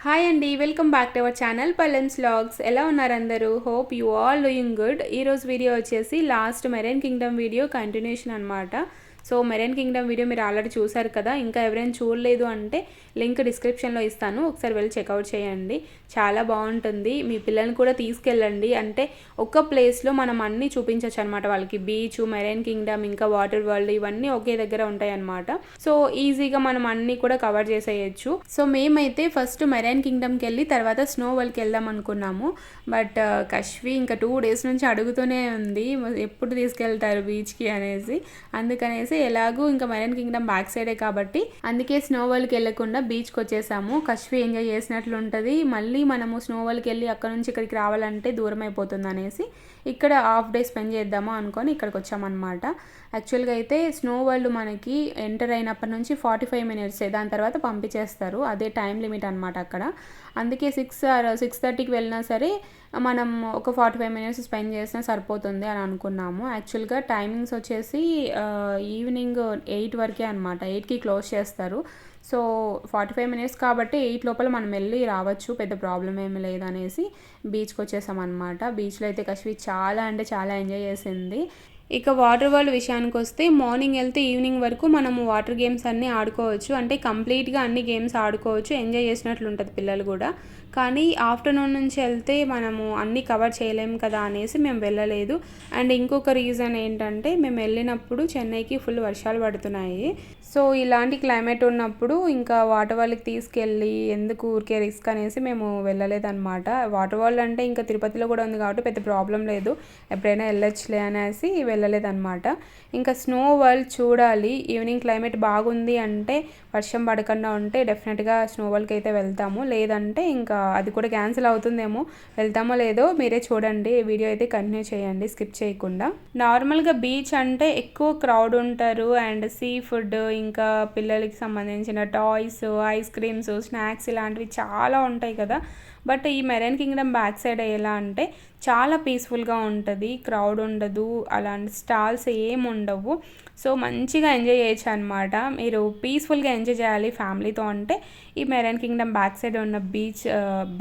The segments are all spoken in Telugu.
హాయ్ అండి, welcome back to our channel Pallens vlogs. ఎలా ఉన్నారు అందరూ? Hope you all doing good. ఈరోజు వీడియో వచ్చేసి last marine kingdom video continuation అనమాట. సో మెరైన్ కింగ్డమ్ వీడియో మీరు ఆల్రెడీ చూసారు కదా. ఇంకా ఎవరైనా చూడలేదు అంటే లింక్ డిస్క్రిప్షన్లో ఇస్తాను, ఒకసారి వెళ్ళి చెక్అవుట్ చేయండి. చాలా బాగుంటుంది. మీ పిల్లల్ని కూడా తీసుకెళ్ళండి. అంటే ఒక ప్లేస్లో మనం అన్నీ చూపించవచ్చు అనమాట వాళ్ళకి. బీచ్, మెరైన్ కింగ్డమ్, ఇంకా వాటర్ వరల్డ్ ఇవన్నీ ఒకే దగ్గర ఉంటాయి అనమాట. సో ఈజీగా మనం అన్నీ కూడా కవర్ చేసేయచ్చు. సో మేమైతే ఫస్ట్ మెరైన్ కింగ్డమ్కి వెళ్ళి తర్వాత స్నో వరల్డ్కి వెళ్దాం అనుకున్నాము. బట్ కశ్వి ఇంకా 2 days నుంచి అడుగుతూనే ఉంది ఎప్పుడు తీసుకెళ్తారు బీచ్కి అనేసి. అందుకనేసి ఎలాగూ ఇంకా మెరైన్ కింగ్డమ్ బ్యాక్ సైడే కాబట్టి అందుకే స్నో వరల్డ్కి వెళ్ళకుండా బీచ్కి వచ్చేసాము. కశ్వి ఎంజాయ్ చేసినట్లు ఉంటుంది. మళ్ళీ మనము స్నో వరల్డ్కి వెళ్ళి అక్కడ నుంచి ఇక్కడికి రావాలంటే దూరం అయిపోతుంది అనేసి ఇక్కడ హాఫ్ డే స్పెండ్ చేద్దాము అనుకొని ఇక్కడికి వచ్చామన్నమాట. యాక్చువల్గా అయితే స్నో వరల్డ్ మనకి ఎంటర్ అయినప్పటి నుంచి 45 minutes, దాని తర్వాత పంపించేస్తారు. అదే టైం లిమిట్ అనమాట అక్కడ. అందుకే 6:30కి వెళ్ళినా సరే మనం ఒక 45 minutes స్పెండ్ చేసినా సరిపోతుంది అని అనుకున్నాము. యాక్చువల్గా టైమింగ్స్ వచ్చేసి ఈవినింగ్ 8 వరకే అనమాట. 8కి క్లోజ్ చేస్తారు. సో 45 minutes కాబట్టి 8 లోపల మనం వెళ్ళి రావచ్చు, పెద్ద ప్రాబ్లం ఏమి లేదనేసి బీచ్కి వచ్చేసాం అనమాట. బీచ్లో అయితే కశ్వి చాలా అంటే చాలా ఎంజాయ్ చేసింది. ఇక వాటర్ వరల్డ్ విషయానికి వస్తే మార్నింగ్ వెళ్తే ఈవినింగ్ వరకు మనము వాటర్ గేమ్స్ అన్నీ ఆడుకోవచ్చు. అంటే కంప్లీట్గా అన్ని గేమ్స్ ఆడుకోవచ్చు, ఎంజాయ్ చేసినట్లు ఉంటుంది పిల్లలు కూడా. కానీ ఆఫ్టర్నూన్ నుంచి వెళ్తే మనము అన్నీ కవర్ చేయలేము కదా అనేసి మేము వెళ్ళలేదు. అండ్ ఇంకొక రీజన్ ఏంటంటే మేము వెళ్ళినప్పుడు చెన్నైకి ఫుల్ వర్షాలు పడుతున్నాయి. సో ఇలాంటి క్లైమేట్ ఉన్నప్పుడు ఇంకా వాటర్ వరల్డ్కి తీసుకెళ్ళి ఎందుకు ఊరికే రిస్క్ అనేసి మేము వెళ్ళలేదన్నమాట. వాటర్ వరల్డ్ అంటే ఇంకా తిరుపతిలో కూడా ఉంది కాబట్టి పెద్ద ప్రాబ్లం లేదు, ఎప్పుడైనా వెళ్ళొచ్చులే అనేసి వెళ్ళలేదన్నమాట. ఇంకా స్నో వరల్డ్ చూడాలి. ఈవినింగ్ క్లైమేట్ బాగుంది అంటే, వర్షం పడకుండా ఉంటే డెఫినెట్గా స్నో వరల్డ్కి అయితే వెళ్తాము. లేదంటే ఇంకా అది కూడా క్యాన్సిల్ అవుతుందేమో. వెళ్తామో లేదో మీరే చూడండి. వీడియో అయితే కంటిన్యూ చేయండి స్కిప్ చేయకుండా. నార్మల్గా బీచ్ అంటే ఎక్కువ క్రౌడ్ ఉంటారు అండ్ సీ ఫుడ్, ఇంకా పిల్లలకి సంబంధించిన టాయ్స్, ఐస్ క్రీమ్స్, స్నాక్స్ ఇలాంటివి చాలా ఉంటాయి కదా. బట్ ఈ మెరైన్ కింగ్డమ్ బ్యాక్ సైడ్ ఎలా అంటే చాలా పీస్ఫుల్గా ఉంటుంది, క్రౌడ్ ఉండదు, అలాంటి స్టాల్స్ ఏమి ఉండవు. సో మంచిగా ఎంజాయ్ చేయొచ్చు అనమాట. మీరు పీస్ఫుల్గా ఎంజాయ్ చేయాలి ఫ్యామిలీతో అంటే ఈ మెరైన్ కింగ్డమ్ బ్యాక్ సైడ్ ఉన్న బీచ్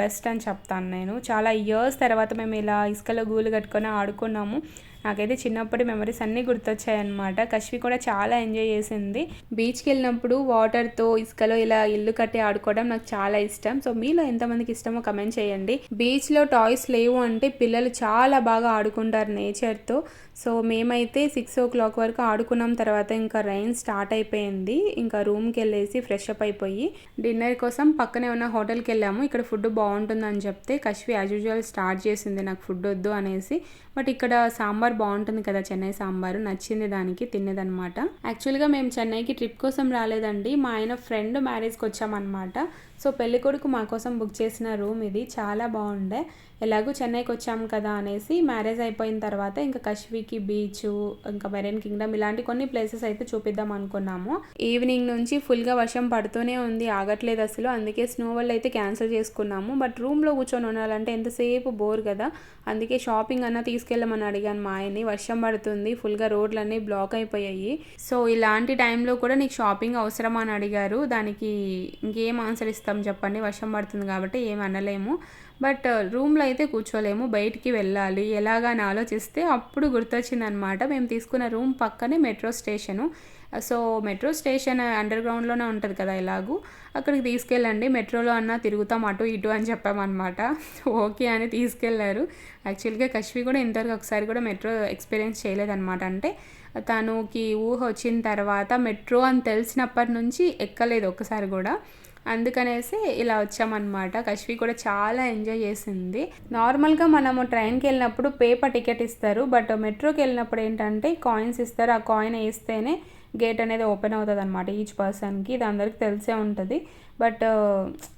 బెస్ట్ అని చెప్తాను నేను. చాలా ఇయర్స్ తర్వాత మేము ఇలా ఇసుకలో గూలు కట్టుకొని ఆడుకున్నాము. నాకైతే చిన్నప్పటి మెమరీస్ అన్నీ గుర్తొచ్చాయన్నమాట. కశ్వి కూడా చాలా ఎంజాయ్ చేసింది. బీచ్కి వెళ్ళినప్పుడు వాటర్తో ఇసుకలో ఇలా ఇల్లు కట్టి ఆడుకోవడం నాకు చాలా ఇష్టం. సో మీలో ఎంతమందికి ఇష్టమో కమెంట్ చేయండి. బీచ్లో టాయ్స్ లేవు అంటే పిల్లలు చాలా బాగా ఆడుకుంటారు నేచర్తో. సో మేమైతే 6 o'clock వరకు ఆడుకున్నాం. తర్వాత ఇంకా రైన్ స్టార్ట్ అయిపోయింది. ఇంకా రూమ్కి వెళ్ళేసి ఫ్రెష్ అప్ అయిపోయి డిన్నర్ కోసం పక్కనే ఉన్న హోటల్కి వెళ్ళాము. ఇక్కడ ఫుడ్ బాగుంటుందని చెప్తే కశ్వి యాజ్ యూజువల్ స్టార్ట్ చేసింది నాకు ఫుడ్ వద్దు అనేసి. బట్ ఇక్కడ సాంబార్ బాగుంటుంది కదా, చెన్నై సాంబారు నచ్చింది, దానికి తినేదనమాట. యాక్చువల్గా మేము చెన్నైకి ట్రిప్ కోసం రాలేదండి, మా ఆయన ఫ్రెండ్ మ్యారేజ్కి వచ్చామన్నమాట. సో పెళ్ళికొడుకు మా కోసం బుక్ చేసిన రూమ్ ఇది. చాలా బాగుండే. ఎలాగూ చెన్నైకి వచ్చాము కదా అనేసి మ్యారేజ్ అయిపోయిన తర్వాత ఇంకా కశ్వికి బీచ్, ఇంకా మెరైన్ కింగ్డమ్ ఇలాంటి కొన్ని ప్లేసెస్ అయితే చూపిద్దాం అనుకున్నాము. ఈవినింగ్ నుంచి ఫుల్గా వర్షం పడుతూనే ఉంది, ఆగట్లేదు అసలు. అందుకే స్నో వరల్డ్ అయితే క్యాన్సిల్ చేసుకున్నాము. బట్ రూమ్లో కూర్చొని ఉండాలంటే ఎంతసేపు బోర్ కదా. అందుకే షాపింగ్ అన్నా తీసుకెళ్ళమని అడిగాను మా ఆయన్ని. వర్షం పడుతుంది, ఫుల్గా రోడ్లన్నీ బ్లాక్ అయిపోయాయి. సో ఇలాంటి టైంలో కూడా నీకు షాపింగ్ అవసరమా అని అడిగారు. దానికి ఇంకేం ఆన్సర్ ఇస్తాం చెప్పండి, వర్షం పడుతుంది కాబట్టి ఏం అనలేము. బట్ రూమ్లో అయితే కూర్చోలేము, బయటికి వెళ్ళాలి ఎలాగా అని ఆలోచిస్తే అప్పుడు గుర్తొచ్చిందనమాట. మేము తీసుకున్న రూమ్ పక్కనే metro station. So metro station under గ్రౌండ్లోనే ఉంటుంది కదా, ఎలాగూ అక్కడికి తీసుకెళ్ళండి, మెట్రోలో అన్నా తిరుగుతాం అటు ఇటు అని చెప్పామన్నమాట. ఓకే అని తీసుకెళ్లారు. యాక్చువల్గా కశ్వి కూడా ఇంతవరకు ఒకసారి కూడా మెట్రో ఎక్స్పీరియన్స్ చేయలేదన్నమాట. అంటే తనకి ఊహ వచ్చిన తర్వాత మెట్రో అని తెలిసినప్పటి నుంచి ఎక్కలేదు ఒక్కసారి కూడా. అందుకనేసి ఇలా వచ్చామన్నమాట. కశ్వి కూడా చాలా ఎంజాయ్ చేసింది. నార్మల్గా మనము ట్రైన్కి వెళ్ళినప్పుడు పేపర్ టికెట్ ఇస్తారు, బట్ మెట్రోకి వెళ్ళినప్పుడు ఏంటంటే కాయిన్స్ ఇస్తారు. ఆ కాయిన్ వేస్తేనే గేట్ అనేది ఓపెన్ అవుతుంది అనమాట ఈచ్ పర్సన్కి. ఇది అందరికీ తెలిసే ఉంటుంది. బట్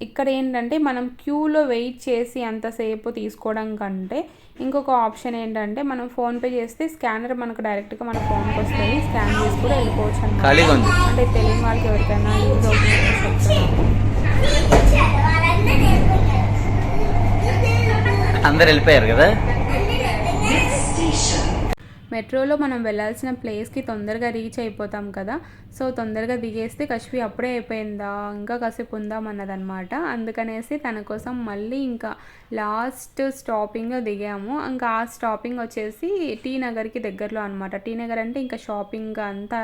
ఇక్కడ ఏంటంటే మనం క్యూలో వెయిట్ చేసి అంతసేపు తీసుకోవడం కంటే ఇంకొక ఆప్షన్ ఏంటంటే మనం ఫోన్పే చేస్తే స్కానర్ మనకు డైరెక్ట్గా మన ఫోన్కి వస్తుంది, స్కాన్ చేసి కూడా వెళ్ళిపోవచ్చు అనమాట. అంటే తెలియని వాళ్ళకి ఎవరికైనా యూజ్ అవుతుందని చెప్తున్నాను. అందరు వెళ్ళిపోయారు కదా. మెట్రోలో మనం వెళ్ళాల్సిన ప్లేస్కి తొందరగా రీచ్ అయిపోతాం కదా. సో తొందరగా దిగేస్తే కశ్వి అప్పుడే అయిపోయిందా, ఇంకా కాసేపు ఉందాం అన్నదనమాట. అందుకనేసి తన కోసం మళ్ళీ ఇంకా లాస్ట్ స్టాపింగ్ దిగాము. ఇంకా ఆ స్టాపింగ్ వచ్చేసి టీ నగర్కి దగ్గరలో అనమాట. టీ నగర్ అంటే ఇంకా షాపింగ్ అంతా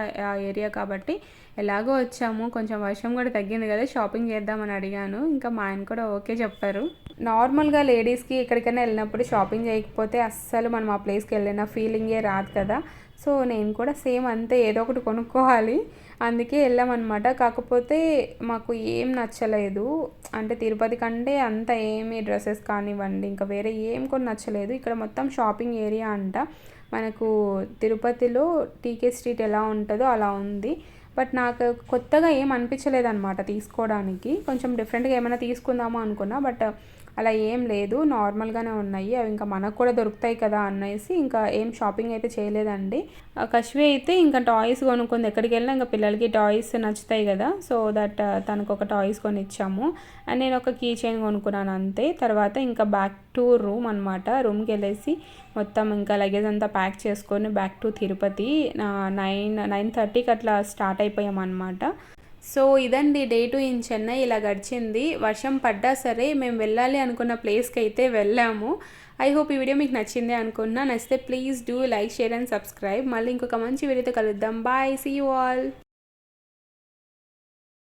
ఏరియా కాబట్టి ఎలాగో వచ్చాము, కొంచెం వర్షం కూడా తగ్గింది కదా, షాపింగ్ చేద్దామని అడిగాను. ఇంకా మా ఆయన కూడా ఓకే చెప్పారు. నార్మల్గా లేడీస్కి ఎక్కడికైనా వెళ్ళినప్పుడు షాపింగ్ చేయకపోతే అస్సలు మనం ఆ ప్లేస్కి వెళ్ళిన ఫీలింగే రాదు కదా. సో నేను కూడా సేమ్ అంతే, ఏదో ఒకటి కొనుక్కోవాలి, అందుకే వెళ్ళామన్నమాట. కాకపోతే మాకు ఏం నచ్చలేదు, అంటే తిరుపతి కంటే అంత ఏమి డ్రెస్సెస్ కానివ్వండి ఇంకా వేరే ఏం కూడా నచ్చలేదు. ఇక్కడ మొత్తం షాపింగ్ ఏరియా అంట. మనకు తిరుపతిలో టీకే స్ట్రీట్ ఎలా ఉంటుందో అలా ఉంది. బట్ నాకు కొత్తగా ఏం అనిపించలేదు అనమాట తీసుకోవడానికి. కొంచెం డిఫరెంట్గా ఏమైనా తీసుకుందామో అనుకున్నా, బట్ అలా ఏం లేదు, నార్మల్గానే ఉన్నాయి. అవి ఇంకా మనకు కూడా దొరుకుతాయి కదా అనేసి ఇంకా ఏం షాపింగ్ అయితే చేయలేదండి. కశ్వి అయితే ఇంకా టాయ్స్ కొనుక్కుంది. ఎక్కడికి వెళ్ళినా ఇంకా పిల్లలకి టాయ్స్ నచ్చుతాయి కదా, సో దట్ తనకు ఒక టాయ్స్ కొని ఇచ్చాము. అండ్ నేను ఒక కీ చైన్ కొనుక్కున్నాను అంతే. తర్వాత ఇంకా బ్యాక్ టు రూమ్ అనమాట. రూమ్కి వెళ్ళేసి మొత్తం ఇంకా లగేజ్ అంతా ప్యాక్ చేసుకొని బ్యాక్ టు తిరుపతి 9:30కి అట్లా స్టార్ట్ అయిపోయామన్నమాట. సో ఇదండి డే 2 ఇన్ చెన్నై. ఇలా గడిచింది. వర్షం పడ్డా సరే మేము వెళ్ళాలి అనుకున్న ప్లేస్కి అయితే వెళ్ళాము. ఐ హోప్ ఈ వీడియో మీకు నచ్చింది అనుకున్నా. నచ్చితే please do like, share and subscribe. మళ్ళీ ఇంకొక మంచి వీడియోతో కలుద్దాం. Bye, see you all.